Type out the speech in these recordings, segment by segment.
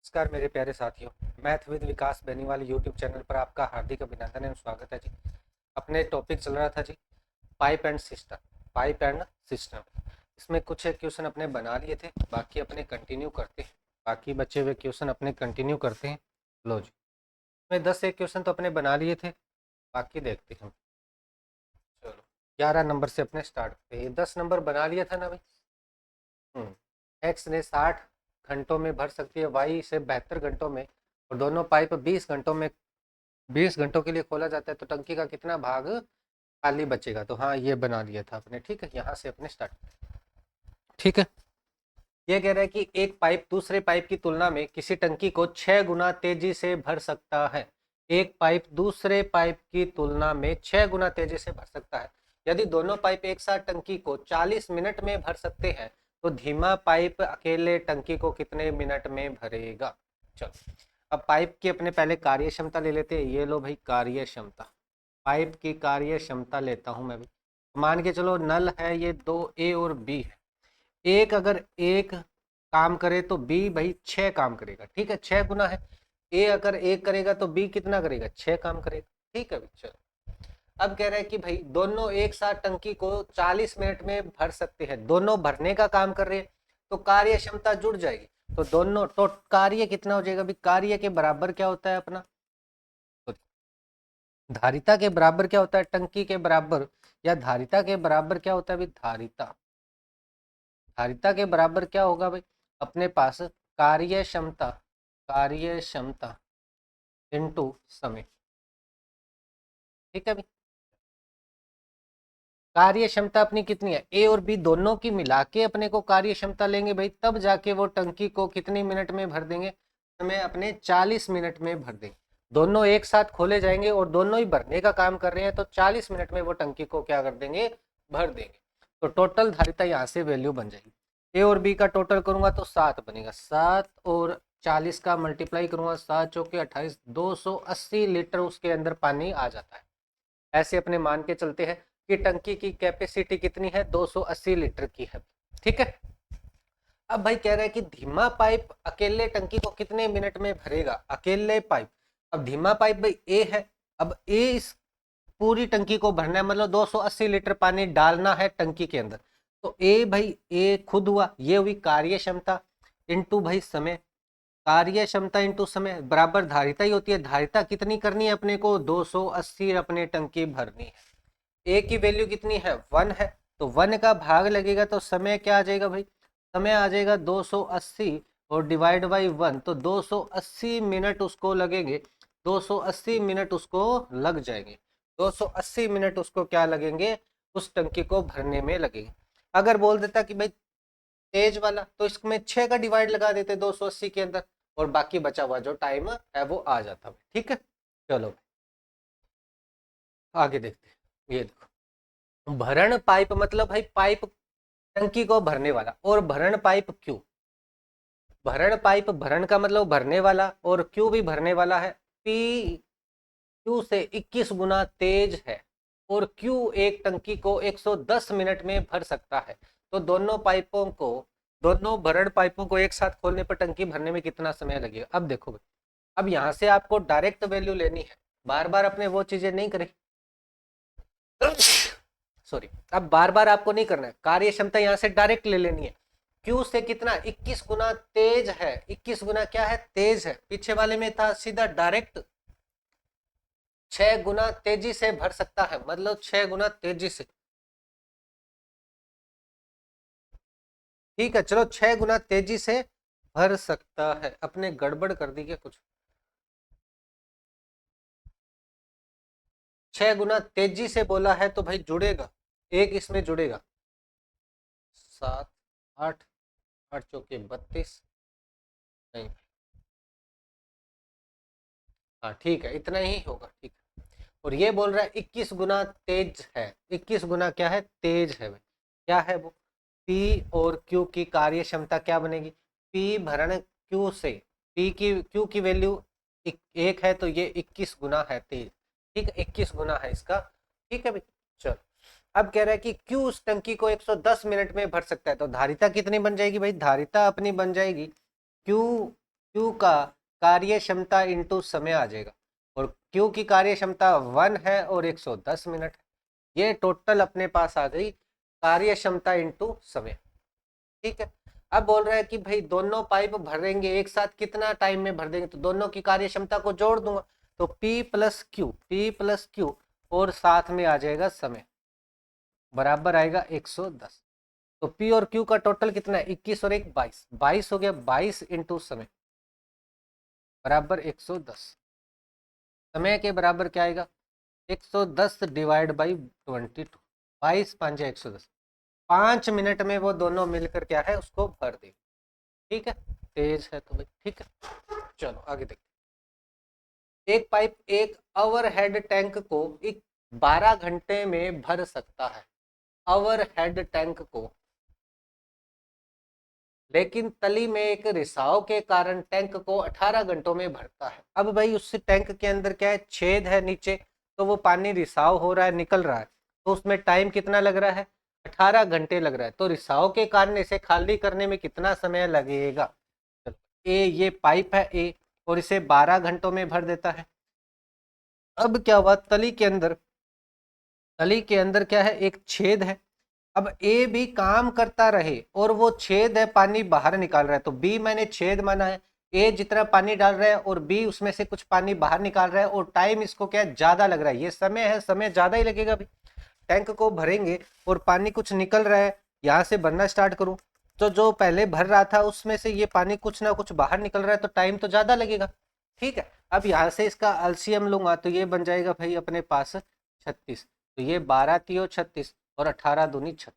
नमस्कार मेरे प्यारे साथियों। Math with Vikas Beniwal YouTube channel पर आपका हार्दिक अभिनंदन एवं स्वागत है जी। अपने टॉपिक चल रहा था जी पाइप एंड सिस्टम। इसमें कुछ एक क्वेश्चन अपने बना लिए थे, बाकी अपने कंटिन्यू करते हैं। बाकी बचे हुए क्वेश्चन अपने कंटिन्यू करते हैं। लो जी, इसमें 10 एक क्वेश्चन तो अपने बना लिए थे, बाकी देखते हैं। चलो 11 नंबर से अपने स्टार्ट करते हैं। 10 नंबर बना लिया था ना भाई। एक्स ने 60 घंटों में भर सकती है, वाई इसे 72 घंटों में, और दोनों पाइप 20 घंटों में 20 घंटों के लिए खोला जाता है, तो टंकी का कितना भाग खाली बचेगा। तो हाँ, ये बना लिया था अपने। ठीक है, यहाँ से अपने स्टार्ट। ठीक है, ये कह रहा है कि एक पाइप दूसरे पाइप की तुलना में किसी टंकी को 6 गुना तेजी से भर सकता है। एक पाइप दूसरे पाइप की तुलना में 6 गुना तेजी से भर सकता है। यदि दोनों पाइप एक साथ टंकी को 40 मिनट में भर सकते हैं, तो धीमा पाइप अकेले टंकी को कितने मिनट में भरेगा। चलो, अब पाइप की अपने पहले कार्य क्षमता ले लेते हैं। ये लो भाई, कार्य क्षमता। पाइप की कार्य क्षमता लेता हूं मैं भी। मान के चलो नल है, ये दो ए और बी है। एक अगर एक काम करे तो बी भाई 6 काम करेगा। ठीक है, 6 गुना है। ए अगर एक करेगा तो बी कितना करेगा, 6 काम करेगा। ठीक है भाई, चलो। अब कह रहे हैं कि भाई दोनों एक साथ टंकी को 40 मिनट में भर सकते हैं। दोनों भरने का काम कर रहे हैं, तो कार्य क्षमता जुड़ जाएगी। तो दोनों तो कार्य कितना हो जाएगा भाई, कार्य के बराबर क्या होता है अपना, तो धारिता के बराबर क्या होता है, टंकी के बराबर, या धारिता के बराबर क्या होता है भाई, धारिता। धारिता के बराबर क्या होगा भाई अपने पास, कार्य क्षमता। कार्य क्षमता इंटू समय। ठीक है भाई, कार्य क्षमता अपनी कितनी है, ए और बी दोनों की मिला के अपने को कार्य क्षमता लेंगे भाई, तब जाके वो टंकी को कितनी मिनट में भर देंगे, समय अपने 40 मिनट में भर देंगे। दोनों एक साथ खोले जाएंगे और दोनों ही भरने का काम कर रहे हैं, तो 40 मिनट में वो टंकी को क्या कर देंगे, भर देंगे। तो टोटल धारिता यहाँ से वैल्यू बन जाएगी। ए और बी का टोटल करूंगा तो 7 बनेगा। 7 और 40 का मल्टीप्लाई करूंगा, 7 चौके 28, 280 लीटर उसके अंदर पानी आ जाता है। ऐसे अपने मान के चलते हैं कि टंकी की कैपेसिटी कितनी है, 280 लीटर की है। ठीक है, अब भाई कह रहे हैं कि धीमा पाइप अकेले टंकी को कितने मिनट में भरेगा, अकेले पाइप। अब धीमा पाइप भाई ए है, अब ए इस पूरी टंकी को भरना है, मतलब 280 लीटर पानी डालना है टंकी के अंदर। तो ए भाई, ए खुद हुआ, ये हुई कार्य क्षमता इंटू भाई समय। कार्य क्षमता इंटू समय बराबर धारिता ही होती है। धारिता कितनी करनी है अपने को, 280 अपने टंकी भरनी है। ए की वैल्यू कितनी है, 1 है, तो 1 का भाग लगेगा तो समय क्या आ जाएगा भाई, समय आ जाएगा 280 और डिवाइड बाई 1, तो 280 मिनट उसको लगेंगे। 280 मिनट उसको लग जाएंगे। 280 मिनट उसको क्या लगेंगे, उस टंकी को भरने में लगेंगे। अगर बोल देता कि भाई तेज वाला, तो इसमें 6 का डिवाइड लगा देते 280 के अंदर, और बाकी बचा हुआ जो टाइम है वो आ जाता। ठीक है, चलो आगे देखते हैं। ये देखो, भरण पाइप मतलब भाई पाइप टंकी को भरने वाला, और भरण पाइप क्यों, भरण पाइप, भरण का मतलब भरने वाला, और क्यों भी भरने वाला है। पी क्यू से 21 गुना तेज है, और क्यू एक टंकी को 110 मिनट में भर सकता है। तो दोनों भरण पाइपों को एक साथ खोलने पर टंकी भरने में कितना समय लगेगा। अब देखो भाई, अब यहाँ से आपको डायरेक्ट वैल्यू लेनी है, बार बार अपने वो चीजें नहीं करें। सॉरी, अब बार बार आपको नहीं करना है, कार्य क्षमता यहाँ से डायरेक्ट ले लेनी है। क्यू से कितना, 21 गुना तेज है। 21 गुना क्या है, तेज है। पीछे वाले में था सीधा डायरेक्ट 6 गुना तेजी से भर सकता है, मतलब 6 गुना तेजी से। ठीक है, चलो 6 गुना तेजी से भर सकता है। अपने गड़बड़ कर दी क्या कुछ, 6 गुना तेजी से बोला है तो भाई जुड़ेगा, एक इसमें जुड़ेगा। 7, 8, 8 चौके 32, नहीं, हाँ ठीक है, इतना ही होगा। ठीक है, और ये बोल रहा है 21 गुना तेज है। 21 गुना क्या है, तेज है भाई। क्या है वो, पी और क्यू की कार्य क्षमता क्या बनेगी, पी भरण क्यू से, पी की क्यू की वैल्यू एक है, तो ये 21 गुना है तेज। ठीक है, 21 गुना है इसका। ठीक है भाई, चलो। अब कह रहा है कि क्यू उस टंकी को 110 मिनट में भर सकता है, तो धारिता कितनी बन जाएगी भाई, धारिता अपनी बन जाएगी क्यू Q का कार्य क्षमता इंटू समय आ जाएगा, और Q की कार्य क्षमता 1 है और 110 मिनट है। ये टोटल अपने पास आ गई कार्य क्षमता इंटू समय। ठीक है, अब बोल रहा है कि भाई दोनों पाइप भरेंगे एक साथ कितना टाइम में भर देंगे, तो दोनों की कार्य क्षमता को जोड़ दूंगा, तो P+Q और साथ में आ जाएगा समय, बराबर आएगा 110। तो P और Q का टोटल कितना है, 21 और 1 22, 22 हो गया, 22 इंटू समय बराबर 110। समय के बराबर क्या आएगा, 110 डिवाइड बाई 22, 22 5 110, 5 मिनट में वो दोनों मिलकर क्या है उसको भर देंगे। ठीक है, तेज है तो भाई ठीक है। चलो आगे देखते, एक पाइप एक ओवरहेड टैंक को 12 घंटे में भर सकता है, ओवरहेड टैंक को, लेकिन तली में एक रिसाव के कारण टैंक को 18 घंटों में भरता है। अब भाई उस टैंक के अंदर क्या है, छेद है नीचे, तो वो पानी रिसाव हो रहा है, निकल रहा है, तो उसमें टाइम कितना लग रहा है, 18 घंटे लग रहा है। तो रिसाव के कारण इसे खाली करने में कितना समय लगेगा। ए, ये पाइप है ए, और इसे 12 घंटों में भर देता है। अब क्या हुआ, तली के अंदर क्या है, एक छेद है। अब ए भी काम करता रहे और वो छेद है पानी बाहर निकाल रहा है, तो बी मैंने छेद माना है, ए जितना पानी डाल रहा है और बी उसमें से कुछ पानी बाहर निकाल रहा है, और टाइम इसको क्या है, ज्यादा लग रहा है, ये समय है, समय ज्यादा ही लगेगा भाई। टैंक को भरेंगे और पानी कुछ निकल रहा है, यहाँ से भरना स्टार्ट करूं, तो जो पहले भर रहा था उसमें से ये पानी कुछ ना कुछ बाहर निकल रहा है, तो टाइम तो ज्यादा लगेगा। ठीक है, अब यहाँ से इसका एलसीएम लूंगा तो ये बन जाएगा भाई अपने पास 36, तो ये 12 तियो 36 और 18 दूनी 36।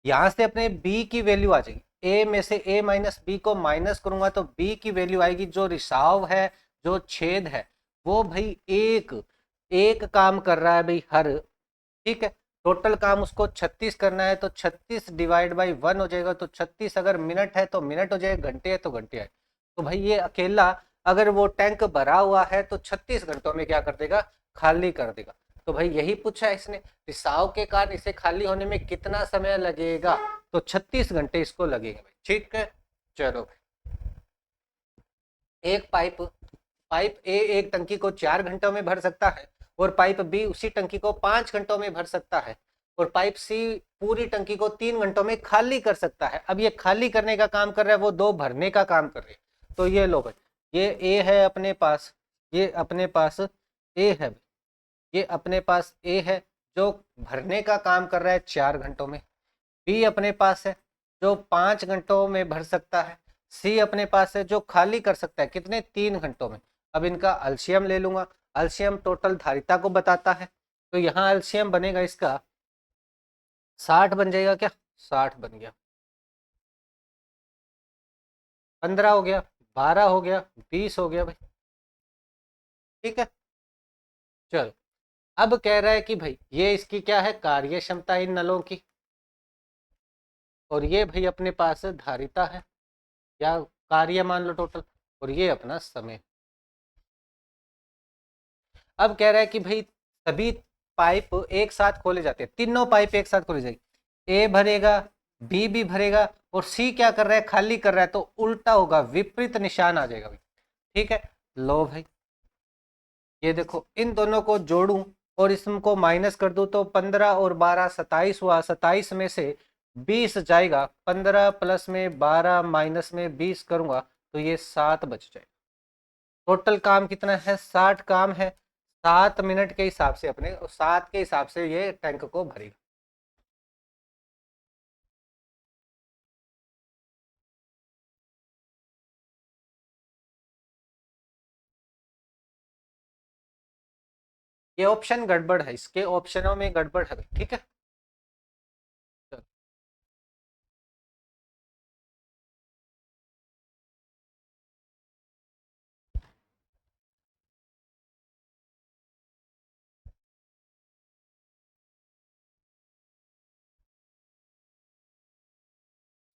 यहाँ से अपने b की वैल्यू आ जाएगी, a में से a माइनस बी को माइनस करूंगा तो b की वैल्यू आएगी, जो रिसाव है, जो छेद है, वो भाई एक एक काम कर रहा है भाई हर, ठीक है, टोटल काम उसको 36 करना है, तो 36 डिवाइड बाई 1 हो जाएगा, तो 36 अगर मिनट है तो मिनट हो जाएगा, घंटे है तो घंटे है। तो भाई ये अकेला अगर वो टैंक भरा हुआ है तो 36 घंटों में क्या कर देगा, खाली कर देगा। तो भाई यही पूछा है इसने, रिसाव के कारण इसे खाली होने में कितना समय लगेगा, तो 36 घंटे इसको लगेगा भाई। ठीक है, चलो एक पाइप पाइप ए एक टंकी को 4 घंटों में भर सकता है, और पाइप बी उसी टंकी को 5 घंटों में भर सकता है, और पाइप सी पूरी टंकी को 3 घंटों में खाली कर सकता है। अब ये खाली करने का काम कर रहा है, वो दो भरने का काम कर रहे हैं। तो ये लो भाई, ये ए है अपने पास, ये अपने पास ए है, ये अपने पास ए है जो भरने का काम कर रहा है 4 घंटों में, बी अपने पास है जो 5 घंटों में भर सकता है, सी अपने पास है जो खाली कर सकता है कितने, 3 घंटों में। अब इनका अल्शियम ले लूंगा, अल्शियम टोटल धारिता को बताता है, तो यहाँ अल्शियम बनेगा इसका 60 बन जाएगा क्या, 60 बन गया, 15 हो गया, 12 हो गया, 20 हो गया भाई। ठीक है, चलो अब कह रहा है कि भाई ये इसकी क्या है, कार्य क्षमता इन नलों की, और ये भाई अपने पास धारिता है या कार्य मान लो टोटल, और ये अपना समय। अब कह रहा है कि भाई सभी पाइप एक साथ खोले जाते हैं, तीनों पाइप एक साथ खोले जाएंगे, ए भरेगा, बी भी भरेगा, और सी क्या कर रहा है, खाली कर रहा है, तो उल्टा होगा, विपरीत निशान आ जाएगा भाई। ठीक है, लो भाई ये देखो इन दोनों को जोड़ूं और इसको माइनस कर दूं, तो 15 और 12 27 हुआ, 27 में से 20 जाएगा, 15 प्लस में 12 माइनस में 20 करूंगा तो ये 7 बच जाएगा। टोटल काम कितना है, 60 काम है, 7 मिनट के हिसाब से अपने 7 के हिसाब से ये टैंक को भरेगा। ये ऑप्शन गड़बड़ है, इसके ऑप्शनों में गड़बड़ है, ठीक है।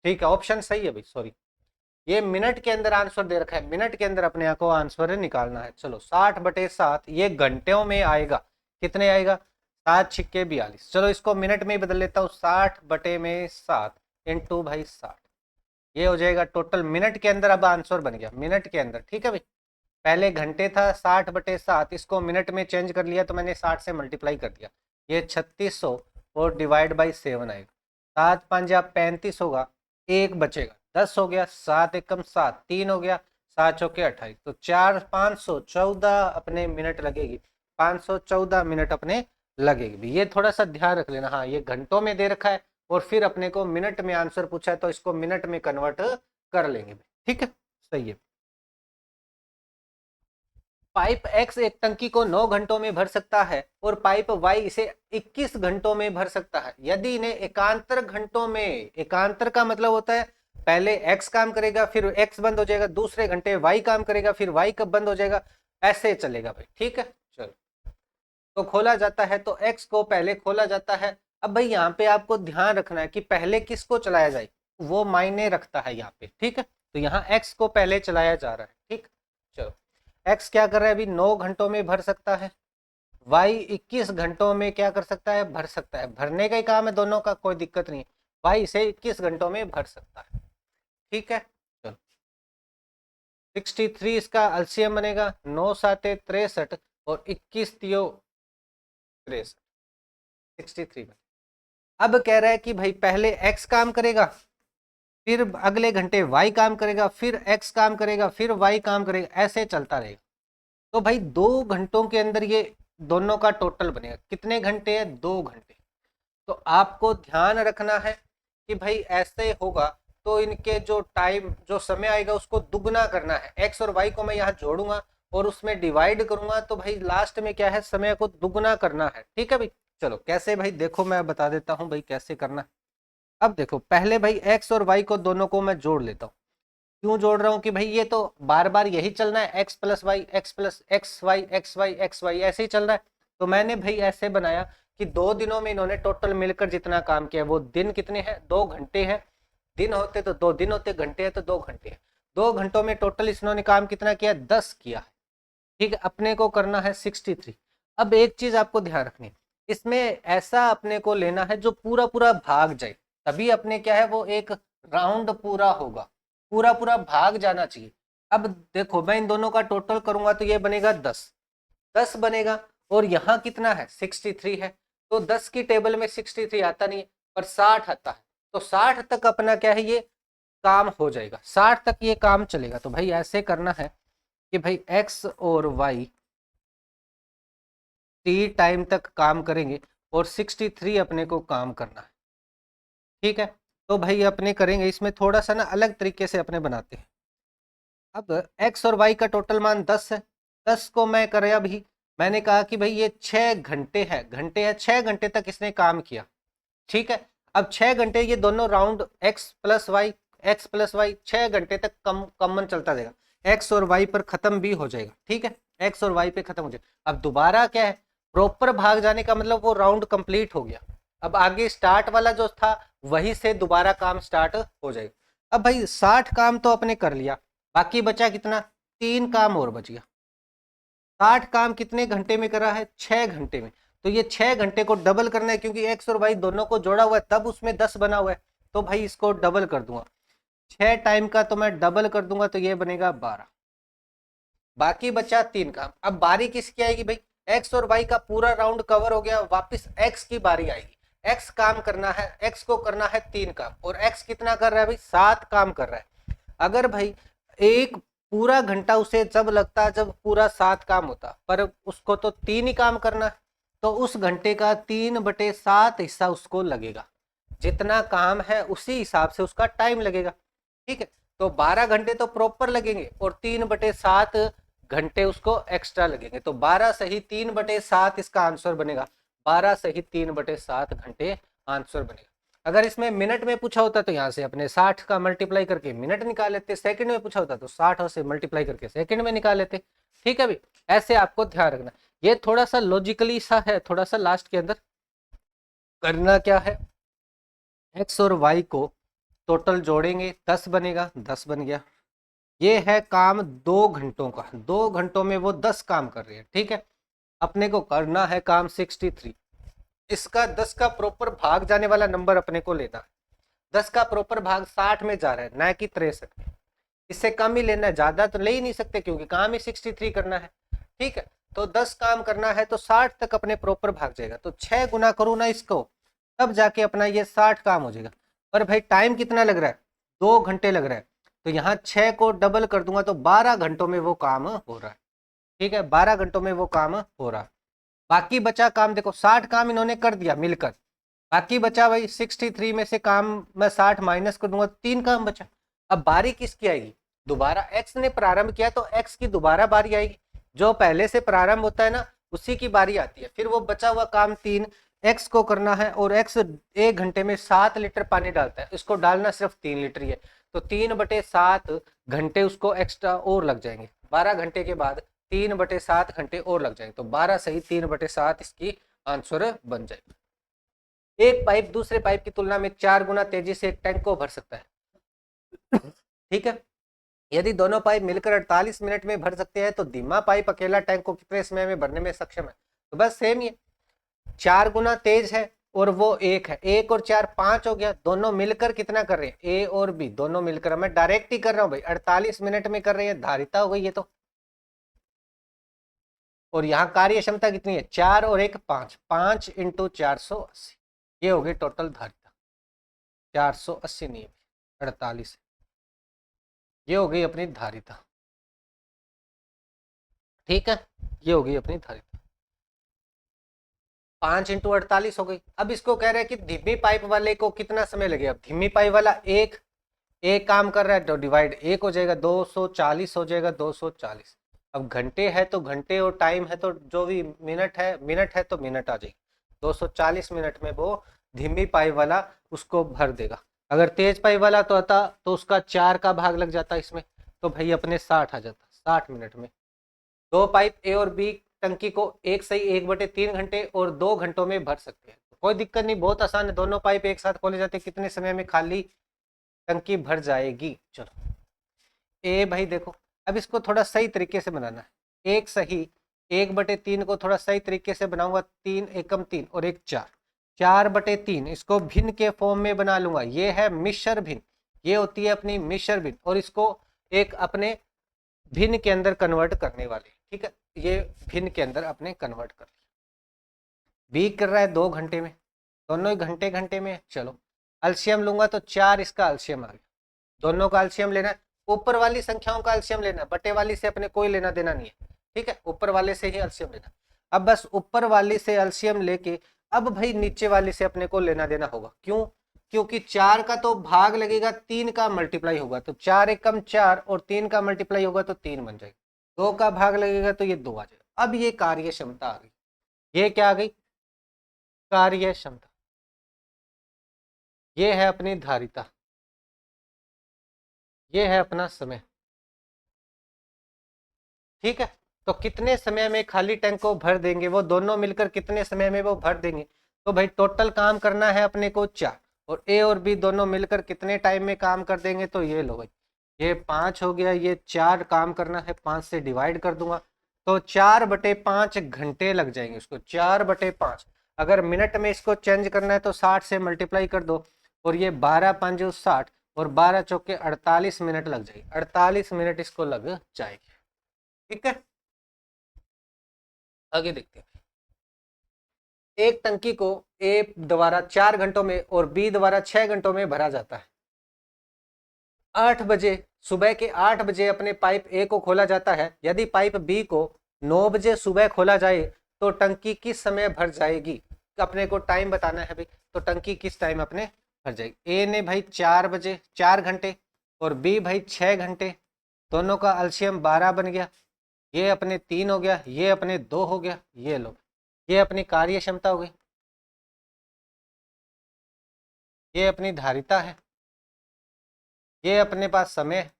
ठीक है, ऑप्शन सही है भाई, सॉरी, ये मिनट के अंदर आंसर दे रखा है, मिनट के अंदर अपने को आंसर निकालना है। चलो 60/7 ये घंटों में आएगा, कितने आएगा, 7×6 42। चलो इसको मिनट में ही बदल लेता हूँ, 60/7 इंटू भाई 60, ये हो जाएगा टोटल मिनट के अंदर, अब आंसर बन गया मिनट के अंदर। ठीक है भाई, पहले घंटे था 60/7, इसको मिनट में चेंज कर लिया तो मैंने 60 से मल्टीप्लाई कर दिया, ये 3600 और डिवाइड बाई 7 आएगा। 7 5 35 होगा, एक बचेगा, 10 हो गया, 7 एकम 7, 3 हो गया, 7 चौके 28, तो 514 अपने मिनट लगेगी, 514 मिनट अपने लगेगी। ये थोड़ा सा ध्यान रख लेना। हाँ, ये घंटों में दे रखा है और फिर अपने को मिनट में आंसर पूछा है तो इसको मिनट में कन्वर्ट कर लेंगे। ठीक है, सही है। पाइप X एक टंकी को 9 घंटों में भर सकता है और पाइप Y इसे 21 घंटों में भर सकता है। यदि इन्हें एकांतर घंटों में, एकांतर का मतलब होता है पहले X काम करेगा फिर X बंद हो जाएगा, दूसरे घंटे Y काम करेगा फिर Y कब बंद हो जाएगा, ऐसे चलेगा भाई। ठीक है, चलो, तो खोला जाता है तो X को पहले खोला जाता है। अब भाई यहाँ पे आपको ध्यान रखना है कि पहले किसको चलाया जाए, वो मायने रखता है यहाँ पे। ठीक है, तो यहाँ X को पहले चलाया जा रहा है। ठीक, चलो, X क्या कर रहा है अभी, 9 घंटों में भर सकता है, Y 21 घंटों में क्या कर सकता है, भर सकता है। भरने का ही काम है दोनों का, कोई दिक्कत नहीं है। Y इसे 21 घंटों में भर सकता है। ठीक है, चलो, 63 इसका एलसीएम बनेगा, 9 7 63 और 21 तियो 63, 63 बने। अब कह रहा है कि भाई पहले X काम करेगा, फिर अगले घंटे Y काम करेगा, फिर X काम करेगा, फिर Y काम करेगा, ऐसे चलता रहेगा। तो भाई 2 घंटों के अंदर ये दोनों का टोटल बनेगा। कितने घंटे है, 2 घंटे। तो आपको ध्यान रखना है कि भाई ऐसे होगा तो इनके जो टाइम, जो समय आएगा उसको दुगना करना है। X और Y को मैं यहाँ जोड़ूंगा और उसमें डिवाइड करूंगा, तो भाई लास्ट में क्या है, समय को दुगना करना है। ठीक है भाई, चलो कैसे भाई, देखो मैं बता देता हूँ भाई कैसे करना है। अब देखो, पहले भाई X और Y को दोनों को मैं जोड़ लेता हूँ। क्यों जोड़ रहा हूँ कि भाई ये तो बार बार यही चलना है, x plus y, x plus x y, x y, x y, ऐसे ही चल रहा है। तो मैंने भाई ऐसे बनाया कि 2 दिनों में इन्होंने टोटल मिलकर जितना काम किया, वो दिन कितने हैं, 2 घंटे हैं। दिन होते तो 2 दिन होते, घंटे हैं तो 2 घंटे हैं। 2 घंटों में टोटल इन्होंने काम कितना किया, 10 किया है। ठीक है, अपने को करना है 63। अब एक चीज आपको ध्यान रखनी है, इसमें ऐसा अपने को लेना है जो पूरा पूरा भाग जाए, तभी अपने क्या है वो एक राउंड पूरा होगा, पूरा पूरा भाग जाना चाहिए। अब देखो, मैं इन दोनों का टोटल करूंगा तो ये बनेगा 10, 10 बनेगा, और यहाँ कितना है, 63 है। तो 10 की टेबल में 63 आता नहीं है, पर 60 आता है। तो 60 तक अपना क्या है, ये काम हो जाएगा, 60 तक ये काम चलेगा। तो भाई ऐसे करना है कि भाई X और Y टी टाइम तक काम करेंगे और 63 अपने को काम करना है। ठीक है, तो भाई अपने करेंगे इसमें थोड़ा सा ना अलग तरीके से अपने बनाते हैं। अब X और Y का टोटल मान 10 है, 10 को मैं करे अभी, मैंने कहा कि भाई ये 6 घंटे है, घंटे है, 6 घंटे तक इसने काम किया। ठीक है, अब 6 घंटे ये दोनों round X plus y, X plus y 6 घंटे तक कॉमन चलता रहेगा, X और Y पर खत्म भी हो जाएगा। ठीक है, X और Y पे खत्म हो जाएगा। अब दोबारा क्या है, प्रॉपर भाग जाने का मतलब वो राउंड कंप्लीट हो गया। अब आगे स्टार्ट वाला जो था वही से दोबारा काम स्टार्ट हो जाएगा। अब भाई 60 काम तो अपने कर लिया, बाकी बचा कितना, 3 काम और बच गया। 60 काम कितने घंटे में करा है, 6 घंटे में। तो ये 6 घंटे को डबल करना है, क्योंकि X और Y दोनों को जोड़ा हुआ है तब उसमें 10 बना हुआ है। तो भाई इसको डबल कर दूंगा, 6 टाइम का तो मैं डबल कर दूंगा, तो ये बनेगा 12। बाकी बचा 3 काम। अब बारी किसकी आएगी भाई, X और Y का पूरा राउंड कवर हो गया, वापस X की बारी आएगी। X काम करना है, X को करना है 3 काम, और X कितना कर रहा है भाई, 7 काम कर रहा है। अगर भाई एक पूरा घंटा उसे जब लगता जब पूरा 7 काम होता, पर उसको तो 3 ही काम करना है, तो उस घंटे का 3/7 हिस्सा उसको लगेगा। जितना काम है उसी हिसाब से उसका टाइम लगेगा। ठीक है, तो 12 घंटे तो प्रॉपर लगेंगे और 3/7 घंटे उसको एक्स्ट्रा लगेंगे। तो 12 सही 3/7 इसका आंसर बनेगा, 12 सही 3/7 घंटे आंसर बनेगा। अगर इसमें मिनट में पूछा होता तो यहाँ से अपने 60 का मल्टीप्लाई करके मिनट निकाल लेते, सेकंड में पूछा होता तो 60 से मल्टीप्लाई करके सेकंड में निकाल लेते। ठीक है भाई, ऐसे आपको ध्यान रखना। ये थोड़ा सा लॉजिकली सा है, थोड़ा सा लास्ट के अंदर करना क्या है, X और Y को टोटल जोड़ेंगे, 10 बनेगा, 10 बन गया। ये है काम 2 घंटों का, 2 घंटों में वो 10 काम कर रहे हैं। ठीक है, अपने को करना है काम 63, इसका 10 का प्रॉपर भाग जाने वाला नंबर अपने को लेना है। 10 का प्रॉपर भाग 60 में जा रहा है, ना कि 63 में। इससे कम ही लेना है, ज्यादा तो ले ही नहीं सकते क्योंकि काम ही 63 करना है। ठीक है, तो 10 काम करना है तो 60 तक अपने प्रॉपर भाग जाएगा। तो 6 गुना करूँ ना इसको, तब जाके अपना ये 60 काम हो जाएगा। पर भाई टाइम कितना लग रहा है, 2 घंटे लग रहा है। तो यहाँ 6 को डबल कर दूंगा तो 12 घंटों में वो काम हो रहा है। ठीक है, 12 घंटों में वो काम हो रहा है। बाकी बचा काम देखो, 60 काम इन्होंने कर दिया मिलकर, बाकी बचा भाई 63 में से काम मैं 60 माइनस कर दूंगा तो 3 काम बचा। अब बारी किसकी आएगी, दोबारा एक्स ने प्रारंभ किया तो एक्स की दोबारा बारी आएगी। जो पहले से प्रारंभ होता है ना उसी की बारी आती है। फिर वो बचा हुआ काम 3 एक्स को करना है, और एक्स 1 घंटे में 7 लीटर पानी डालता है, इसको डालना सिर्फ 3 लीटर ही है। तो 3/7 घंटे उसको एक्स्ट्रा और लग जाएंगे। 12 घंटे के बाद 3/7 घंटे और लग जाएंगे। तो 12 सही 3/7 इसकी आंसर बन जाएगी। एक पाइप दूसरे पाइप की तुलना में 4 गुना तेजी से एक टैंक को भर सकता है। ठीक है, यदि दोनों पाइप मिलकर 48 मिनट में भर सकते हैं तो धीमा पाइप अकेला टैंक को कितने समय में भरने में सक्षम है। तो बस सेम ही है, 4 गुना तेज है और वो 1 है, 1 और 4 5 हो गया। दोनों मिलकर कितना कर रहे हैं, ए और बी दोनों मिलकर, मैं डायरेक्ट ही कर रहा हूं भाई, 48 मिनट में कर रहे हैं, धारिता हो गई ये तो। और यहाँ कार्य क्षमता कितनी है, 4 और 1 5, 5 × 480, ये हो गई टोटल धारिता। 480 नहीं, 48, ये हो गई अपनी धारिता। ठीक है, ये हो गई अपनी धारिता। 5 × 48 हो गई। अब इसको कह रहे हैं कि धीमी पाइप वाले को कितना समय लगेगा। धीमी पाइप वाला एक काम कर रहा है तो डिवाइड 1 हो जाएगा, 240 हो जाएगा, 240। अब घंटे है तो घंटे, और टाइम है तो जो भी मिनट है तो मिनट आ जाएगी। 240 मिनट में वो धीमी पाइप वाला उसको भर देगा। अगर तेज पाइप वाला तो आता तो उसका 4 का भाग लग जाता इसमें, तो भाई अपने 60 आ जाता, 60 मिनट में। 2 पाइप ए और बी टंकी को एक सही 1/3 घंटे और 2 घंटों में भर सकते हैं। कोई दिक्कत नहीं, बहुत आसान है, दोनों पाइप एक साथ खोले जाते, कितने समय में खाली टंकी भर जाएगी। चलो ए भाई देखो, अब इसको थोड़ा सही तरीके से बनाना है। एक सही 1/3 को थोड़ा सही तरीके से बनाऊंगा, 3 एकम 3 और 1 4, 4/3 इसको भिन्न के फॉर्म में बना लूंगा। ये है मिश्र भिन्न, ये होती है अपनी मिश्र भिन्न, और इसको एक अपने भिन्न के अंदर कन्वर्ट करने वाले। ठीक है, ये भिन्न के अंदर अपने कन्वर्ट कर लिया। बी कर रहा है 2 घंटे में, दोनों ही घंटे घंटे में। चलो अल्शियम लूंगा तो 4 इसका अल्शियम आ गया, दोनों का अल्शियम लेना है। ऊपर वाली संख्याओं का अल्शियम लेना, बटे वाली से अपने कोई लेना देना नहीं है। ठीक है, ऊपर वाले से ही अल्शियम लेना। अब बस ऊपर वाली से अल्शियम लेके अब भाई नीचे वाली से अपने को लेना देना होगा। क्यों, क्योंकि 4 का तो भाग लगेगा, 3 का मल्टीप्लाई होगा, तो 4 एकम 4 और 3 का मल्टीप्लाई होगा तो 3 बन जाएगा। 2 का भाग लगेगा तो ये 2 आ जाएगा। अब ये कार्य क्षमता आ गई, ये क्या आ गई, कार्य क्षमता। ये है अपनी धारिता, ये है अपना समय। ठीक है, तो कितने समय में खाली टैंक को भर देंगे, वो दोनों मिलकर कितने समय में वो भर देंगे। तो भाई टोटल काम करना है अपने को 4, और ए और बी दोनों मिलकर कितने टाइम में काम कर देंगे। तो ये लो भाई, ये 5 हो गया, ये 4 काम करना है, 5 से डिवाइड कर दूंगा तो 4/5 घंटे लग जाएंगे उसको। 4/5, अगर मिनट में इसको चेंज करना है तो 60 से मल्टीप्लाई कर दो, और ये 12 5 60 और 12 चौके 48 मिनट लग जाएगी, 48 मिनट इसको लग जाएगी। ठीक है, आगे देखते हैं। एक टंकी को ए द्वारा 4 घंटों में और बी द्वारा 6 घंटों में भरा जाता है। 8 बजे, सुबह के 8 बजे अपने पाइप ए को खोला जाता है। यदि पाइप बी को 9 बजे सुबह खोला जाए तो टंकी किस समय भर जाएगी। अपने को टाइम बताना है भाई, तो टंकी किस टाइम अपने भर जाएगी। ए ने भाई 4 बजे 4 घंटे, और बी भाई 6 घंटे, दोनों का अल्शियम 12 बन गया, ये अपने 3 हो गया, ये अपने 2 हो गया। ये लो, ये अपनी कार्य क्षमता हो गई, ये अपनी धारिता है, ये अपने पास समय है।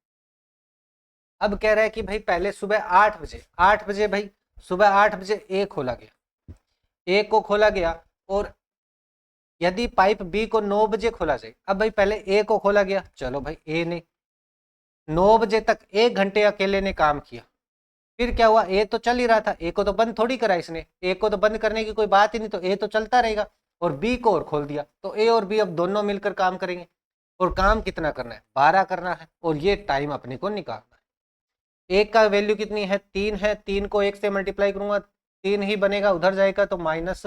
अब कह रहा है कि भाई पहले सुबह 8 बजे, 8 बजे भाई सुबह 8 बजे ए खोला गया, ए को खोला गया, और यदि पाइप बी को 9 बजे खोला जाए। अब भाई पहले ए को खोला गया, चलो भाई ए ने 9 बजे तक 1 घंटे अकेले ने काम किया। फिर क्या हुआ, ए तो चल ही रहा था, ए को तो बंद थोड़ी करा इसने, ए को तो बंद करने की कोई बात ही नहीं, तो ए तो चलता रहेगा। और बी को और खोल दिया, तो ए और बी अब दोनों मिलकर काम करेंगे। और काम कितना करना है, 12 करना है, और ये टाइम अपने को निकालना है। एक का वैल्यू कितनी है, 3 है, 3 को 1 से मल्टीप्लाई करूंगा 3 ही बनेगा, उधर जाएगा तो माइनस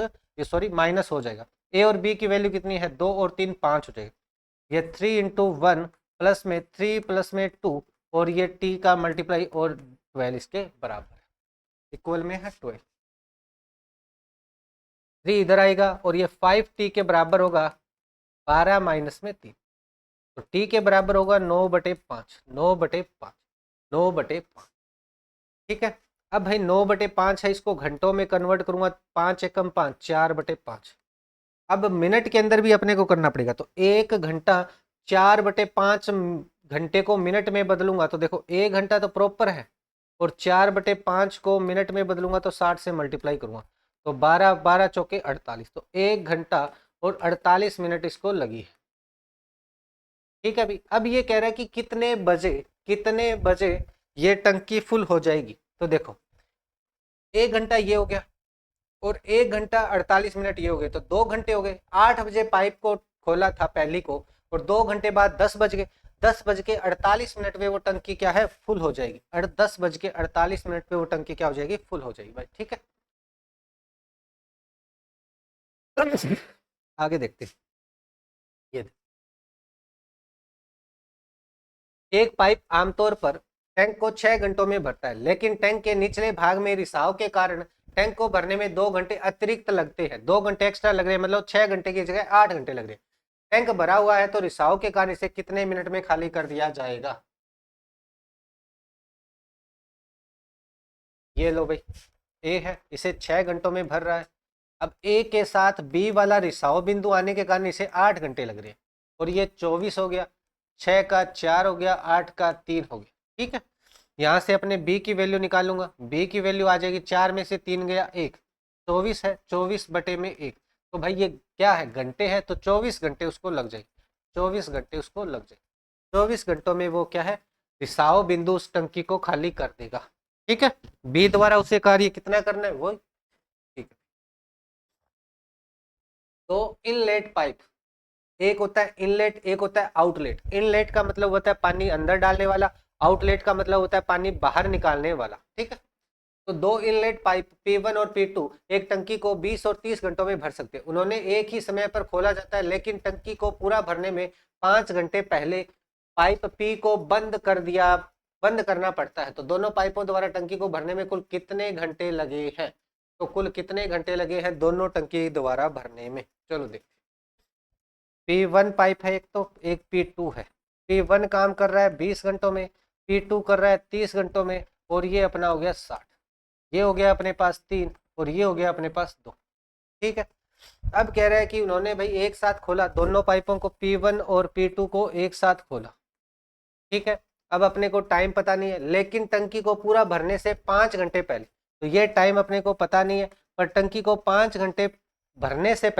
हो जाएगा। ए और बी की वैल्यू कितनी है, 2 और 3 5 हो जाएगा। ये 3 इंटू 1 प्लस में 3 प्लस में 2, और ये टी का मल्टीप्लाई और 12 इसके बराबर है, इक्वल में है 12। 3 इधर आएगा और ये 5t के बराबर होगा 12 माइनस में 3, तो t के बराबर होगा 9/5, 9/5, 9/5। ठीक है, अब भाई 9/5 है, इसको घंटों में कन्वर्ट करूंगा, 5 एकम 5, 4/5। अब मिनट के अंदर भी अपने को करना पड़ेगा, तो 1 घंटा 4/5 घंटे को मिनट में बदलूंगा तो देखो 1 घंटा तो प्रॉपर है, और 4/5 को मिनट में बदलूंगा तो 60 से मल्टीप्लाई करूंगा, तो 12 12 चौके 48, तो 1 घंटा और 48 मिनट इसको लगी है। ठीक है अभी, अब ये कह रहा है कि कितने बजे ये टंकी फुल हो जाएगी। तो देखो 1 घंटा ये हो गया, और 1 घंटा 48 मिनट ये हो गए, तो 2 घंटे हो गए। 8 बजे पाइप को खोला था पहली को, और 2 घंटे बाद 10 बज गए, 10:48 में वो टंकी क्या है, फुल हो जाएगी। 10:48 पे वो टंकी क्या हो जाएगी, फुल हो जाएगी भाई। ठीक है आगे देखते हैं। ये एक पाइप आमतौर पर टैंक को 6 घंटों में भरता है, लेकिन टैंक के निचले भाग में रिसाव के कारण टैंक को भरने में 2 घंटे अतिरिक्त लगते हैं। 2 घंटे एक्स्ट्रा लग रहे हैं, मतलब 6 घंटे की जगह 8 घंटे लग रहे हैं। टैंक भरा हुआ है तो रिसाव के कारण इसे कितने मिनट में खाली कर दिया जाएगा। ये लो भाई, ए है, इसे 6 घंटों में भर रहा है। अब ए के साथ बी वाला रिसाव बिंदु आने के कारण इसे 8 घंटे लग रहे हैं, और ये 24 हो गया, 6 का 4 हो गया, 8 का 3 हो गया। ठीक है, यहाँ से अपने b की वैल्यू निकालूंगा, b की वैल्यू आ जाएगी, 4 में से 3 गया 1, 24 है, 24/1। तो भाई ये क्या है, घंटे है, तो 24 घंटे उसको लग जाएगी, 24 घंटे उसको लग जाएगी। 24 घंटों में वो क्या है, रिसाव बिंदु उस टंकी को खाली कर देगा। ठीक है, बी द्वारा उसे कार्य कितना करना है वो। ठीक है, तो इनलेट पाइप, एक होता है इनलेट, एक होता है आउटलेट। इनलेट का मतलब होता है पानी अंदर डालने वाला, आउटलेट का मतलब होता है पानी बाहर निकालने वाला। ठीक है, तो 2 इनलेट पाइप P1 और P2 एक टंकी को 20 और 30 घंटों में भर सकते हैं। उन्होंने एक ही समय पर खोला जाता है, लेकिन टंकी को पूरा भरने में 5 घंटे पहले पाइप P को बंद करना पड़ता है। तो दोनों पाइपों द्वारा टंकी को भरने में कुल कितने घंटे लगे हैं, तो कुल कितने घंटे लगे हैं दोनों टंकी द्वारा भरने में। चलो देख, P1 पाइप है एक, तो एक P2 है। P1 काम कर रहा है 20 घंटों में, P2 कर रहा है 30 घंटों में, और ये अपना हो गया 60। ये हो गया अपने पास 3, और ये हो गया अपने पास 2। ठीक है, अब कह रहा है कि उन्होंने भाई एक साथ खोला, दोनों पाइपों को P1 और P2 को एक साथ खोला। ठीक है, अब अपने को टाइम पता नहीं है, लेकिन टंकी को पूरा भरने से 5 घंटे पहले, तो ये टाइम अपने को पता नहीं है, पर टंकी को 5 घंटे भरने से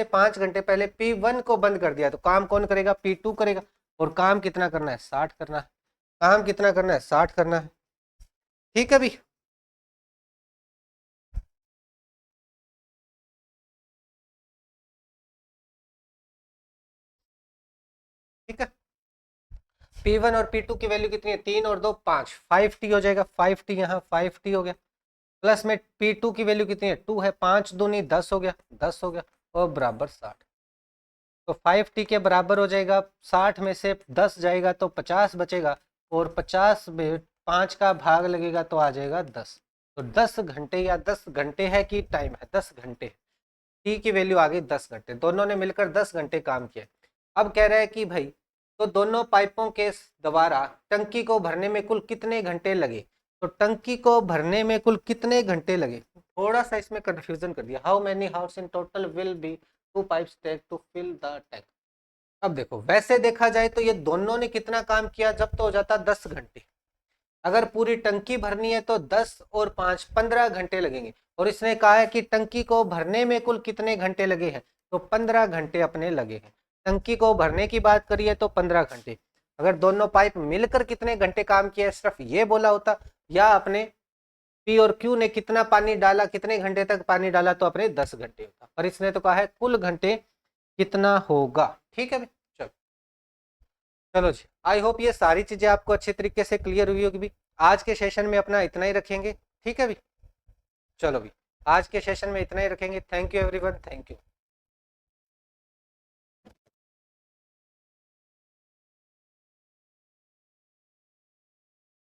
5 घंटे पहले P1 को बंद कर दिया, तो काम कौन करेगा, P2 करेगा। और काम कितना करना है, 60 करना है। काम कितना करना है, 60 करना है। ठीक है भी, ठीक है। P1 और P2 की वैल्यू कितनी है, 3 और 2 5, 5t हो जाएगा, 5t यहाँ 5t हो गया। प्लस में P2 की वैल्यू कितनी है, 2 है, 5 दूनी 10 हो गया, 10 हो गया, और बराबर 60। तो 5t के बराबर हो जाएगा, 60 में से 10 जाएगा तो 50 बचेगा, और 50 में 5 का भाग लगेगा तो आ जाएगा 10। तो 10 घंटे, या 10 घंटे है कि टाइम है, 10 घंटे। टी की वैल्यू आ गई 10 घंटे, दोनों ने मिलकर 10 घंटे काम किया। अब कह रहा है कि भाई, तो दोनों पाइपों के द्वारा टंकी को भरने में कुल कितने घंटे लगे। तो टंकी को भरने में कुल कितने घंटे लगे, थोड़ा सा इसमें कंफ्यूजन कर दिया। How many hours in total will be 2 pipes take to fill the tank. अब देखो, वैसे देखा जाए तो ये दोनों ने कितना काम किया, जब तो हो जाता 10 घंटे। अगर पूरी टंकी भरनी है तो 10 और 5 15 घंटे लगेंगे, और इसने कहा है कि टंकी को भरने में कुल कितने घंटे लगे हैं, तो 15 घंटे अपने लगे हैं। टंकी को भरने की बात करिए तो 15 घंटे। अगर दोनों पाइप मिलकर कितने घंटे काम किया, सिर्फ ये बोला होता, या अपने पी और क्यू ने कितना पानी डाला, कितने घंटे तक पानी डाला, तो अपने 10 घंटे होता। पर इसने तो कहा है कुल घंटे कितना होगा। ठीक है, चलो चलो जी, आई होप ये सारी चीजें आपको अच्छे तरीके से क्लियर हुई होगी भी। आज के सेशन में अपना इतना ही रखेंगे, ठीक है भी। चलो भी, आज के सेशन में इतना ही रखेंगे। Thank you everyone, thank you.